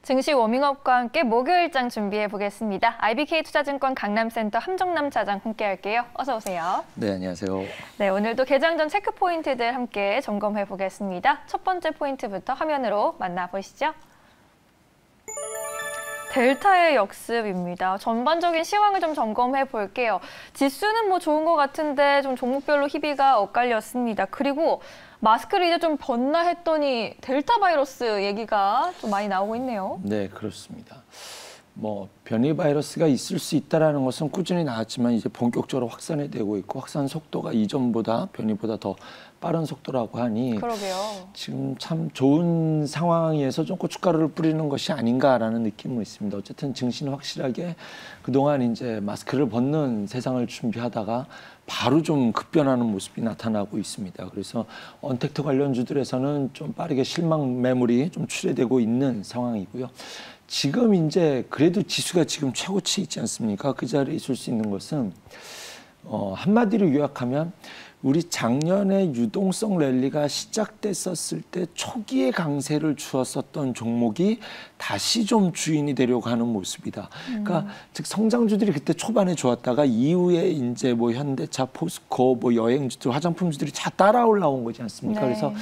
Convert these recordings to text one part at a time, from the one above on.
증시 워밍업과 함께 목요일장 준비해 보겠습니다. IBK투자증권 강남센터 함정남 차장 함께할게요. 어서 오세요. 네, 안녕하세요. 네, 오늘도 개장 전 체크 포인트들 함께 점검해 보겠습니다. 첫 번째 포인트부터 화면으로 만나보시죠. 델타의 역습입니다. 전반적인 시황을 좀 점검해 볼게요. 지수는 뭐 좋은 것 같은데 좀 종목별로 희비가 엇갈렸습니다. 그리고 마스크를 이제 좀 벗나 했더니 델타 바이러스 얘기가 좀 많이 나오고 있네요. 네, 그렇습니다. 뭐 변이 바이러스가 있을 수 있다라는 것은 꾸준히 나왔지만 이제 본격적으로 확산이 되고 있고 확산 속도가 이전보다 변이보다 더 빠른 속도라고 하니 그러게요. 지금 참 좋은 상황에서 좀 고춧가루를 뿌리는 것이 아닌가라는 느낌은 있습니다. 어쨌든 증시는 확실하게 그동안 이제 마스크를 벗는 세상을 준비하다가 바로 좀 급변하는 모습이 나타나고 있습니다. 그래서 언택트 관련주들에서는 좀 빠르게 실망 매물이 좀 출회되고 있는 상황이고요. 지금 이제 그래도 지수가 지금 최고치에 있지 않습니까? 그 자리에 있을 수 있는 것은 한마디로 요약하면 우리 작년에 유동성 랠리가 시작됐었을 때 초기에 강세를 주었었던 종목이 다시 좀 주인이 되려고 하는 모습이다. 그러니까 즉 성장주들이 그때 초반에 좋았다가 이후에 이제 뭐 현대차, 포스코, 뭐 여행주들, 화장품주들이 다 따라 올라온 거지 않습니까? 네. 그래서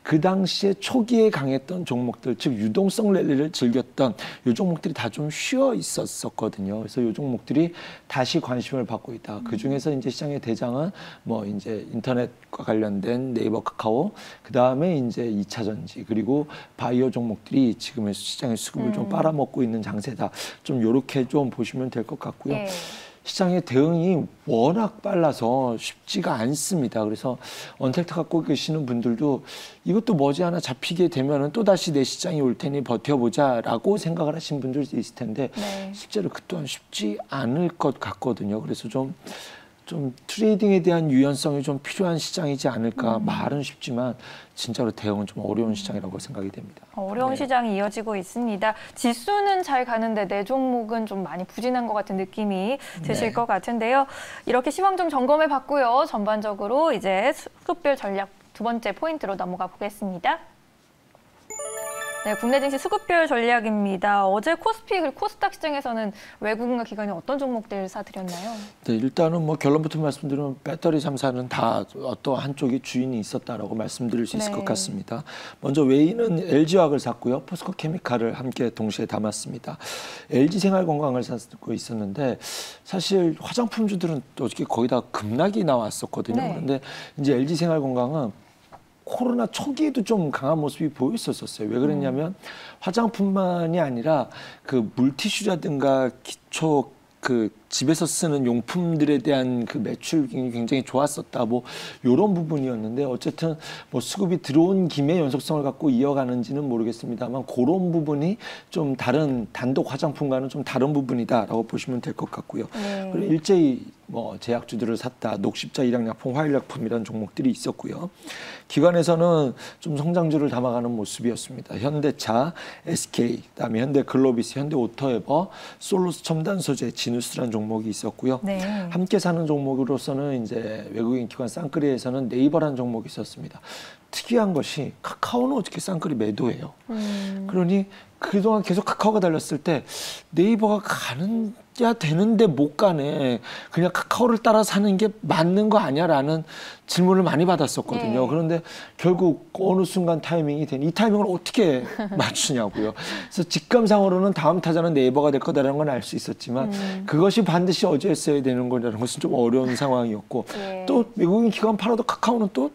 그 당시에 초기에 강했던 종목들, 즉 유동성 랠리를 즐겼던 이 종목들이 다 좀 쉬어 있었거든요. 그래서 이 종목들이 다시 관심을 받고 있다. 그 중에서 이제 시장의 대장은 뭐 이제 인터넷과 관련된 네이버, 카카오, 그 다음에 이제 2차 전지 그리고 바이오 종목들이 지금의 시장의 수급을 좀 빨아먹고 있는 장세다. 좀 이렇게 좀 보시면 될 것 같고요. 예. 시장의 대응이 워낙 빨라서 쉽지가 않습니다. 그래서 언택트 갖고 계시는 분들도 이것도 머지않아 잡히게 되면은 또 다시 내 시장이 올 테니 버텨보자라고 생각을 하신 분들도 있을 텐데 네. 실제로 그 또한 쉽지 않을 것 같거든요. 그래서 좀 트레이딩에 대한 유연성이 좀 필요한 시장이지 않을까. 말은 쉽지만 진짜로 대응은 좀 어려운 시장이라고 생각이 됩니다. 어려운 시장이 이어지고 있습니다. 지수는 잘 가는데 내 종목은 좀 많이 부진한 것 같은 느낌이 드실 것 같은데요. 이렇게 시황 좀 점검해 봤고요. 전반적으로 이제 수급별 전략 두 번째 포인트로 넘어가 보겠습니다. 네, 국내 증시 수급별 전략입니다. 어제 코스피 그리고 코스닥 시장에서는 외국인과 기관이 어떤 종목들 사들였나요? 네, 일단은 뭐 결론부터 말씀드리면 배터리 3사는 다 어떤 한쪽이 주인이 있었다라고 말씀드릴 수 있을 것 같습니다. 먼저 외인은 LG화학을 샀고요. 포스코 케미칼을 함께 동시에 담았습니다. LG생활건강을 사고 있었는데 사실 화장품주들은 또 어저께 거의 다 급락이 나왔었거든요. 네. 그런데 이제 LG생활건강은 코로나 초기에도 좀 강한 모습이 보였었어요. 왜 그랬냐면 화장품만이 아니라 그 물티슈라든가 기초 그 집에서 쓰는 용품들에 대한 그 매출이 굉장히 좋았었다. 뭐 이런 부분이었는데 어쨌든 뭐 수급이 들어온 김에 연속성을 갖고 이어가는지는 모르겠습니다만 그런 부분이 좀 다른 단독 화장품과는 좀 다른 부분이다라고 보시면 될 것 같고요. 그리고 일제히 뭐 제약주들을 샀다. 녹십자, 일양약품, 화일약품 이런 종목들이 있었고요. 기관에서는 좀 성장주를 담아가는 모습이었습니다. 현대차, SK, 그다음에 현대글로비스, 현대오토에버, 솔루스 첨단소재, 지누스라는 종목이 있었고요. 네. 함께 사는 종목으로서는 이제 외국인 기관 쌍끌이에서는 네이버라는 종목이 있었습니다. 특이한 것이 카카오는 어떻게 쌍끌이 매도해요. 그러니 그동안 계속 카카오가 달렸을 때 네이버가 가야 되는데 못 가네. 그냥 카카오를 따라 사는 게 맞는 거 아니야라는 질문을 많이 받았었거든요. 그런데 결국 어느 순간 타이밍이 되니 이 타이밍을 어떻게 맞추냐고요. 그래서 직감상으로는 다음 타자는 네이버가 될 거다라는 건 알 수 있었지만 그것이 반드시 어제 했어야 되는 거라는 것은 좀 어려운 상황이었고 또 외국인 기관 팔아도 카카오는 또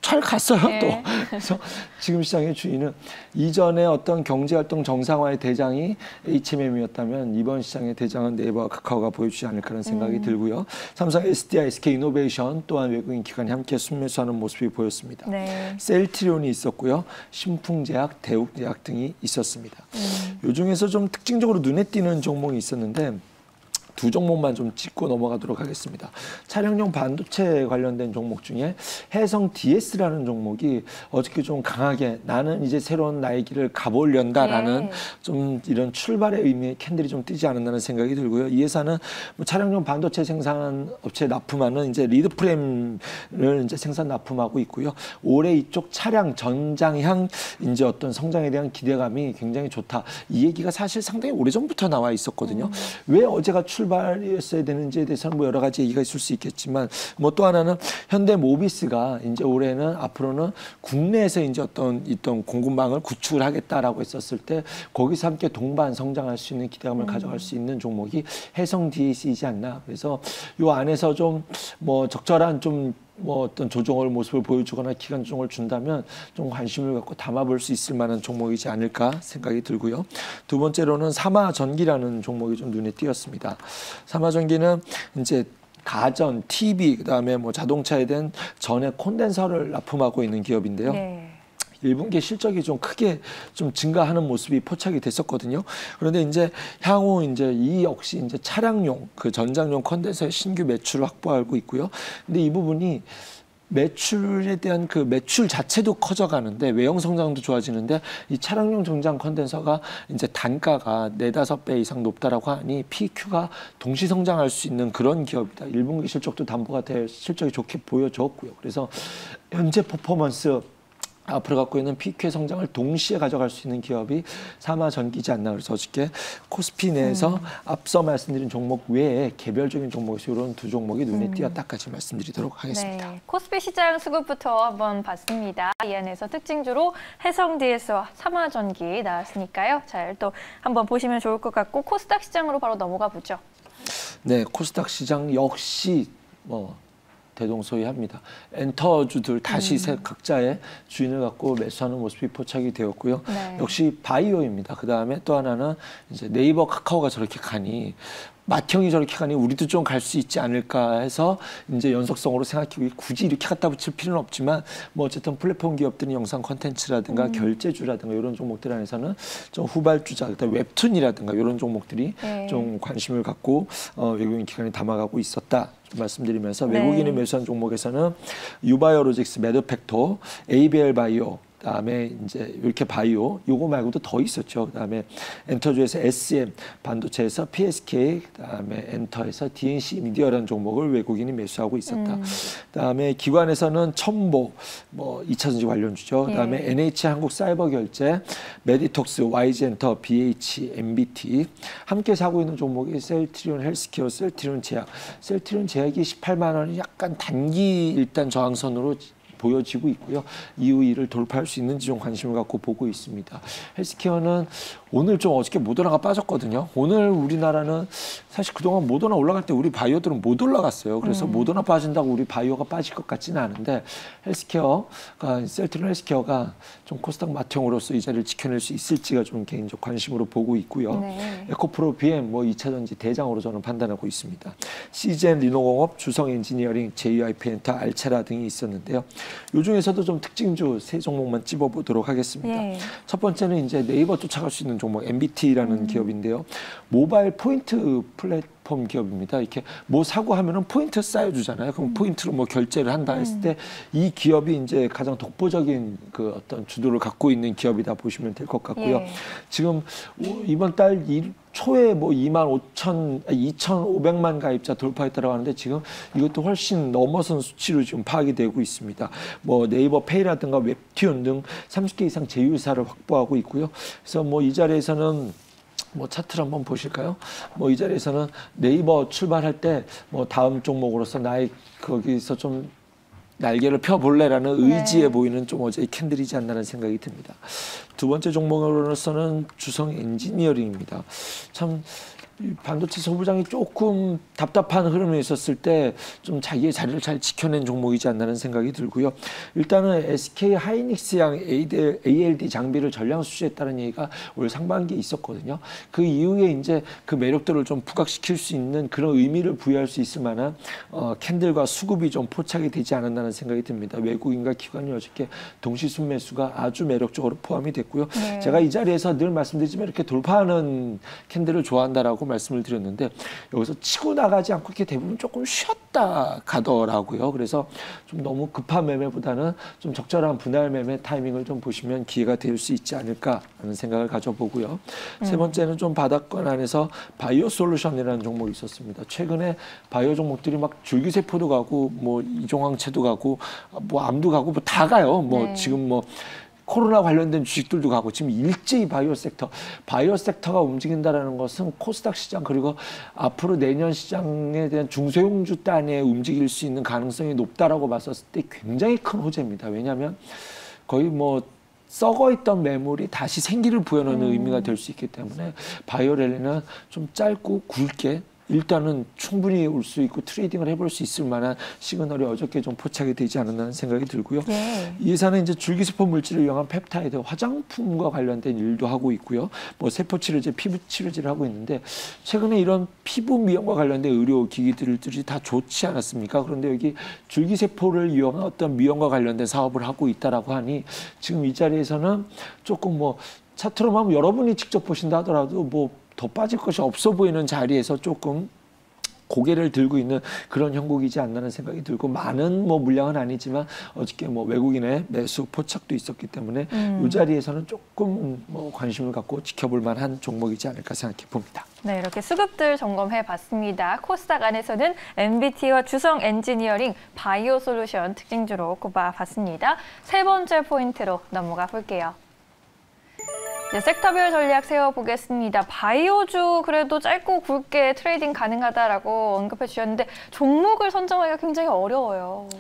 잘 갔어요, 또. 그래서 지금 시장의 주인은 이전에 어떤 경제활동 정상화의 대장이 HMM이었다면 이번 시장의 대장은 네이버와 카카오가 보여주지 않을까라는 생각이 들고요. 삼성, SDI, SK이노베이션 또한 외국인 기관이 함께 순매수하는 모습이 보였습니다. 셀트리온이 있었고요. 신풍제약, 대욱제약 등이 있었습니다. 이 중에서 좀 특징적으로 눈에 띄는 종목이 있었는데 두 종목만 좀 짚고 넘어가도록 하겠습니다. 차량용 반도체 관련된 종목 중에 해성 DS라는 종목이 어저께 좀 강하게 나는 이제 새로운 나의 길을 가보련다라는 좀 이런 출발의 의미의 캔들이 좀 뜨지 않았나는 생각이 들고요. 이 회사는 뭐 차량용 반도체 생산 업체 납품하는 이제 리드 프레임을 이제 생산 납품하고 있고요. 올해 이쪽 차량 전장향 이제 어떤 성장에 대한 기대감이 굉장히 좋다. 이 얘기가 사실 상당히 오래전부터 나와 있었거든요. 왜 어제가 출발이었어야 되는지에 대해서는 뭐 여러 가지 얘기가 있을 수 있겠지만 뭐 또 하나는 현대모비스가 이제 올해는 앞으로는 국내에서 이제 어떤 공급망을 구축을 하겠다라고 했었을 때 거기서 함께 동반 성장할 수 있는 기대감을 가져갈 수 있는 종목이 해성 DS이지 않나. 그래서 요 안에서 좀 뭐 적절한 좀 뭐 어떤 조정을 모습을 보여주거나 기간 조정을 준다면 좀 관심을 갖고 담아볼 수 있을 만한 종목이지 않을까 생각이 들고요. 두 번째로는 삼화전기라는 종목이 좀 눈에 띄었습니다. 삼화전기는 이제 가전, TV, 그다음에 뭐 자동차에 대한 전해 콘덴서를 납품하고 있는 기업인데요. 네. 1분기 실적이 좀 크게 좀 증가하는 모습이 포착이 됐었거든요. 그런데 이제 향후 이제 이 역시 이제 차량용 그 전장용 컨덴서의 신규 매출을 확보하고 있고요. 근데 이 부분이 매출에 대한 그 매출 자체도 커져가는데 외형 성장도 좋아지는데 이 차량용 전장 컨덴서가 이제 단가가 4-5배 이상 높다라고 하니 PQ가 동시 성장할 수 있는 그런 기업이다. 1분기 실적도 담보가 될 실적이 좋게 보여졌고요. 그래서 현재 퍼포먼스 앞으로 갖고 있는 PQ의 성장을 동시에 가져갈 수 있는 기업이 삼화전기지 않나. 그래서 어저께 코스피 내에서 앞서 말씀드린 종목 외에 개별적인 종목에서 이런 두 종목이 눈에 띄었다까지 말씀드리도록 하겠습니다. 네, 코스피 시장 수급부터 한번 봤습니다. 이 안에서 특징주로 해성 DS와 삼화전기 나왔으니까요. 잘 또 한번 보시면 좋을 것 같고 코스닥 시장으로 바로 넘어가 보죠. 네, 코스닥 시장 역시 뭐 대동소이합니다. 엔터주들 다시 각자의 주인을 갖고 매수하는 모습이 포착이 되었고요. 네. 역시 바이오입니다. 그 다음에 또 하나는 이제 네이버, 카카오가 저렇게 가니 맏형이 저렇게 가니 우리도 좀 갈 수 있지 않을까 해서 이제 연속성으로 생각하고 굳이 이렇게 갖다 붙일 필요는 없지만 뭐 어쨌든 플랫폼 기업들은 영상 콘텐츠라든가 결제주라든가 이런 종목들 안에서는 좀 후발주자, 그다음에 웹툰이라든가 이런 종목들이 좀 관심을 갖고 외국인 기관이 담아가고 있었다. 말씀드리면서 외국인이 매수한 종목에서는 유바이오로직스, 매드팩토, ABL 바이오, 그다음에 이제 이렇게 바이오, 요거 말고도 더 있었죠. 그다음에 엔터주에서 SM, 반도체에서 PSK, 그다음에 엔터에서 DNC 미디어라는 종목을 외국인이 매수하고 있었다. 그다음에 기관에서는 첨보, 뭐 2차전지 관련주죠. 그다음에 NH 한국사이버결제, 메디톡스, YG엔터, BH, MBT 함께 사고 있는 종목이 셀트리온 헬스케어, 셀트리온 제약. 셀트리온 제약이 18만 원이 약간 단기 일단 저항선으로 보여지고 있고요. 이후 이를 돌파할 수 있는지 좀 관심을 갖고 보고 있습니다. 헬스케어는 오늘 좀 어저께 모더나가 빠졌거든요. 오늘 우리나라는 사실 그동안 모더나 올라갈 때 우리 바이오들은 못 올라갔어요. 그래서 모더나 빠진다고 우리 바이오가 빠질 것 같지는 않은데 헬스케어가 셀트리온 헬스케어가 좀 코스닥 맏형으로서 이 자리를 지켜낼 수 있을지가 좀 개인적 관심으로 보고 있고요. 네. 에코프로 BM 뭐 2차전지 대장으로 저는 판단하고 있습니다. CGN 리노공업, 주성 엔지니어링, JYP 엔터, 알체라 등이 있었는데요. 이 중에서도 좀 특징주 세 종목만 찝어보도록 하겠습니다. 첫 번째는 이제 네이버 쫓아갈 수 있는 종목 MBT라는 기업인데요. 모바일 포인트 플랫폼 기업입니다. 이렇게 뭐 사고 하면은 포인트 쌓여주잖아요. 그럼 포인트로 뭐 결제를 한다 했을 때 이 기업이 이제 가장 독보적인 그 어떤 주도를 갖고 있는 기업이다 보시면 될 것 같고요. 지금 이번 달 초에 뭐 2,500만 가입자 돌파했다고 하는데 지금 이것도 훨씬 넘어선 수치로 지금 파악이 되고 있습니다. 뭐 네이버 페이라든가 웹튠 등 30개 이상 제휴사를 확보하고 있고요. 그래서 뭐 이 자리에서는 뭐 차트를 한번 보실까요? 뭐 이 자리에서는 네이버 출발할 때 뭐 다음 종목으로서 나의 거기서 좀 날개를 펴볼래라는 의지에 보이는 좀 어제의 캔들이지 않나라는 생각이 듭니다. 두 번째 종목으로서는 주성 엔지니어링입니다. 참 반도체 소부장이 조금 답답한 흐름에 있었을 때 좀 자기의 자리를 잘 지켜낸 종목이지 않나는 생각이 들고요. 일단은 SK 하이닉스양 ALD 장비를 전량 수주했다는 얘기가 올 상반기에 있었거든요. 그 이후에 이제 그 매력도를 좀 부각시킬 수 있는 그런 의미를 부여할 수 있을 만한 캔들과 수급이 좀 포착이 되지 않았나는 생각이 듭니다. 외국인과 기관이 어저께 동시 순매수가 아주 매력적으로 포함이 됐고요. 제가 이 자리에서 늘 말씀드리지만 이렇게 돌파하는 캔들을 좋아한다라고 말씀을 드렸는데 여기서 치고 나가지 않고 이렇게 대부분 조금 쉬었다 가더라고요. 그래서 좀 너무 급한 매매보다는 좀 적절한 분할 매매 타이밍을 좀 보시면 기회가 될 수 있지 않을까 하는 생각을 가져보고요. 세 번째는 좀 바닥권 안에서 바이오 솔루션이라는 종목이 있었습니다. 최근에 바이오 종목들이 막 줄기세포도 가고 뭐 이종항체도 가고 뭐 암도 가고 뭐 다 가요. 뭐 네. 지금 뭐 코로나 관련된 주식들도 가고 지금 일제히 바이오 섹터가 움직인다라는 것은 코스닥 시장 그리고 앞으로 내년 시장에 대한 중소형주 단위에 움직일 수 있는 가능성이 높다라고 봤었을 때 굉장히 큰 호재입니다. 왜냐하면 거의 뭐 썩어있던 매물이 다시 생기를 부여하는 의미가 될 수 있기 때문에 바이오 랠리는 좀 짧고 굵게 일단은 충분히 올 수 있고 트레이딩을 해볼 수 있을 만한 시그널이 어저께 좀 포착이 되지 않았나는 생각이 들고요. 예. 이 회사는 이제 줄기세포 물질을 이용한 펩타이드, 화장품과 관련된 일도 하고 있고요. 뭐 세포 치료제, 피부 치료제를 하고 있는데 최근에 이런 피부 미용과 관련된 의료 기기들이 다 좋지 않았습니까? 그런데 여기 줄기세포를 이용한 어떤 미용과 관련된 사업을 하고 있다라고 하니 지금 이 자리에서는 조금 뭐 차트로만 하면 여러분이 직접 보신다 하더라도 뭐 더 빠질 것이 없어 보이는 자리에서 조금 고개를 들고 있는 그런 형국이지 않나는 생각이 들고 많은 뭐 물량은 아니지만 어저께 뭐 외국인의 매수 포착도 있었기 때문에 이 자리에서는 조금 뭐 관심을 갖고 지켜볼 만한 종목이지 않을까 생각해 봅니다. 네, 이렇게 수급들 점검해 봤습니다. 코스닥 안에서는 MBT와 주성 엔지니어링, 바이오 솔루션 특징주로 꼽아봤습니다. 세 번째 포인트로 넘어가 볼게요. 네, 섹터별 전략 세워보겠습니다. 바이오주 그래도 짧고 굵게 트레이딩 가능하다라고 언급해 주셨는데 종목을 선정하기가 굉장히 어려워요.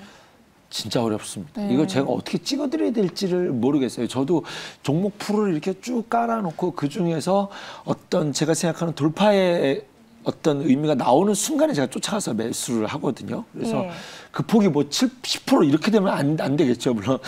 진짜 어렵습니다. 이거 제가 어떻게 찍어드려야 될지를 모르겠어요. 저도 종목 풀을 이렇게 쭉 깔아놓고 그중에서 어떤 제가 생각하는 돌파의 어떤 의미가 나오는 순간에 제가 쫓아가서 매수를 하거든요. 그래서 예. 그 폭이 뭐 10% 이렇게 되면 안 되겠죠, 물론.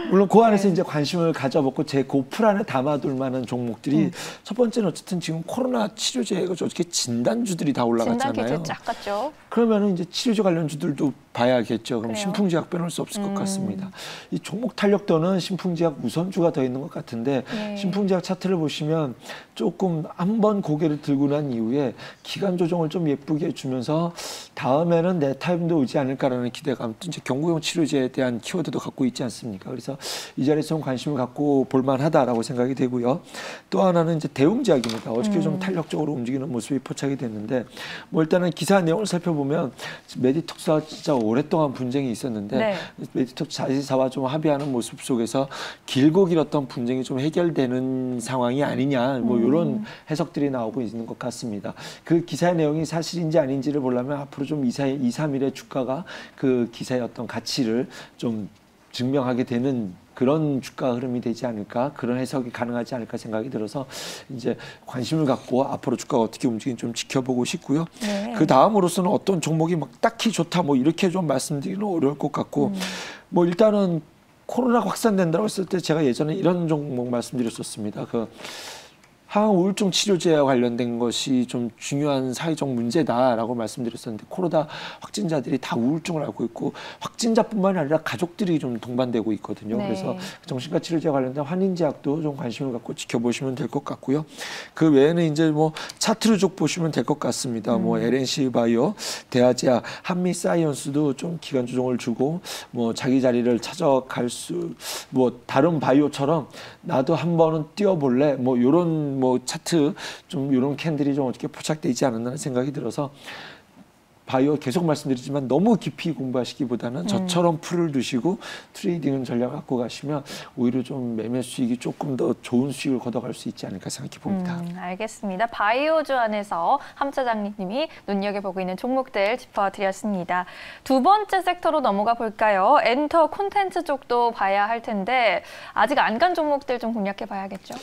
물론 그 안에서 이제 관심을 가져보고 제 그 풀 안에 담아둘 만한 종목들이 첫 번째는 어쨌든 지금 코로나 치료제가 어떻게 진단주들이 다 올라갔잖아요. 진단 기준 쫙 갔죠. 그러면은 이제 치료제 관련주들도 봐야겠죠. 그럼 그래요? 신풍제약 빼놓을 수 없을 것 같습니다. 이 종목 탄력도는 신풍제약 우선주가 더 있는 것 같은데 네. 신풍제약 차트를 보시면 조금 한번 고개를 들고 난 이후에 기간 조정을 좀 예쁘게 해주면서 다음에는 내 타임도 오지 않을까라는 기대감, 또 이제 경구용 치료제에 대한 키워드도 갖고 있지 않습니까? 그래서 이 자리에서 좀 관심을 갖고 볼만하다라고 생각이 되고요. 또 하나는 이제 대웅제약입니다. 어저께 좀 탄력적으로 움직이는 모습이 포착이 됐는데 뭐 일단은 기사 내용을 살펴보면 메디톡스와 진짜 오랫동안 분쟁이 있었는데 네. 메디톡스 자회사와 좀 합의하는 모습 속에서 길고 길었던 분쟁이 좀 해결되는 상황이 아니냐 뭐 이런 해석들이 나오고 있는 것 같습니다. 그 기사의 내용이 사실인지 아닌지를 보려면 앞으로 좀 2, 3일의 주가가 그 기사의 어떤 가치를 좀 증명하게 되는 그런 주가 흐름이 되지 않을까, 그런 해석이 가능하지 않을까 생각이 들어서 이제 관심을 갖고 앞으로 주가가 어떻게 움직이는지 좀 지켜보고 싶고요. 네. 그 다음으로서는 어떤 종목이 막 딱히 좋다 뭐 이렇게 좀 말씀드리기는 어려울 것 같고 뭐 일단은 코로나가 확산된다고 했을 때 제가 예전에 이런 종목 말씀드렸었습니다. 그 항우울증 치료제와 관련된 것이 좀 중요한 사회적 문제다라고 말씀드렸었는데 코로나 확진자들이 다 우울증을 앓고 있고 확진자뿐만 아니라 가족들이 좀 동반되고 있거든요. 네. 그래서 정신과 치료제와 관련된 환인제약도 좀 관심을 갖고 지켜보시면 될 것 같고요. 그 외에는 이제 뭐 차트를 쭉 보시면 될 것 같습니다. 뭐 LNC 바이오, 대아제약, 한미사이언스도 좀 기간 조정을 주고 뭐 자기 자리를 찾아갈 수, 뭐 다른 바이오처럼 나도 한 번은 뛰어볼래 뭐 이런 뭐 차트 좀 이런 캔들이 좀 어떻게 포착돼 있지 않았나 생각이 들어서 바이오 계속 말씀드리지만 너무 깊이 공부하시기보다는 저처럼 풀을 두시고 트레이딩 전략 갖고 가시면 오히려 좀 매매 수익이 조금 더 좋은 수익을 걷어갈 수 있지 않을까 생각해 봅니다. 알겠습니다. 바이오주 안에서 함 차장님이 눈여겨보고 있는 종목들 짚어드렸습니다. 두 번째 섹터로 넘어가 볼까요? 엔터 콘텐츠 쪽도 봐야 할 텐데 아직 안 간 종목들 좀 공략해 봐야겠죠?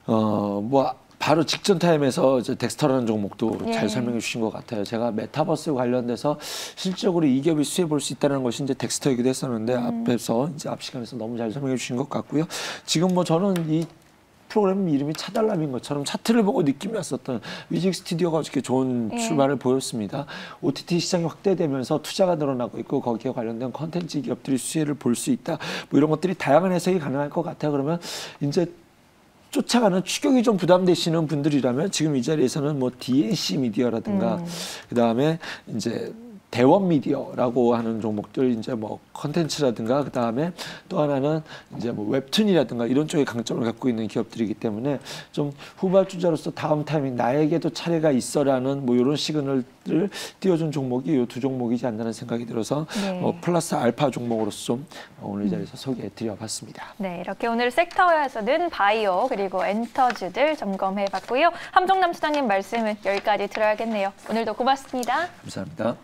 뭐 바로 직전 타임에서 이제 덱스터라는 종목도 예. 잘 설명해 주신 것 같아요. 제가 메타버스 관련돼서 실질적으로 이 기업이 수혜 볼 수 있다는 것이 이제 덱스터이기도 했었는데 앞에서 이제 앞 시간에서 너무 잘 설명해 주신 것 같고요. 지금 뭐 저는 이 프로그램 이름이 차달람인 것처럼 차트를 보고 느낌이 왔었던 뮤직 스튜디오가 어저께 좋은 출발을 보였습니다. OTT 시장이 확대되면서 투자가 늘어나고 있고 거기에 관련된 컨텐츠 기업들이 수혜를 볼 수 있다. 뭐 이런 것들이 다양한 해석이 가능할 것 같아요. 그러면 이제 쫓아가는 추격이 좀 부담되시는 분들이라면 지금 이 자리에서는 뭐 D&C 미디어라든가 그다음에 이제 대원 미디어라고 하는 종목들 이제 뭐 컨텐츠라든가 그다음에 또 하나는 이제 뭐 웹툰이라든가 이런 쪽에 강점을 갖고 있는 기업들이기 때문에 좀 후발주자로서 다음 타이밍 나에게도 차례가 있어라는 뭐 이런 시그널을 띄워준 종목이 이 두 종목이지 않나는 생각이 들어서 플러스 알파 종목으로서 좀 오늘 이 자리에서 소개해드려봤습니다. 네, 이렇게 오늘 섹터에서는 바이오 그리고 엔터주들 점검해봤고요. 함정남 수장님 말씀은 여기까지 들어야겠네요. 오늘도 고맙습니다. 감사합니다.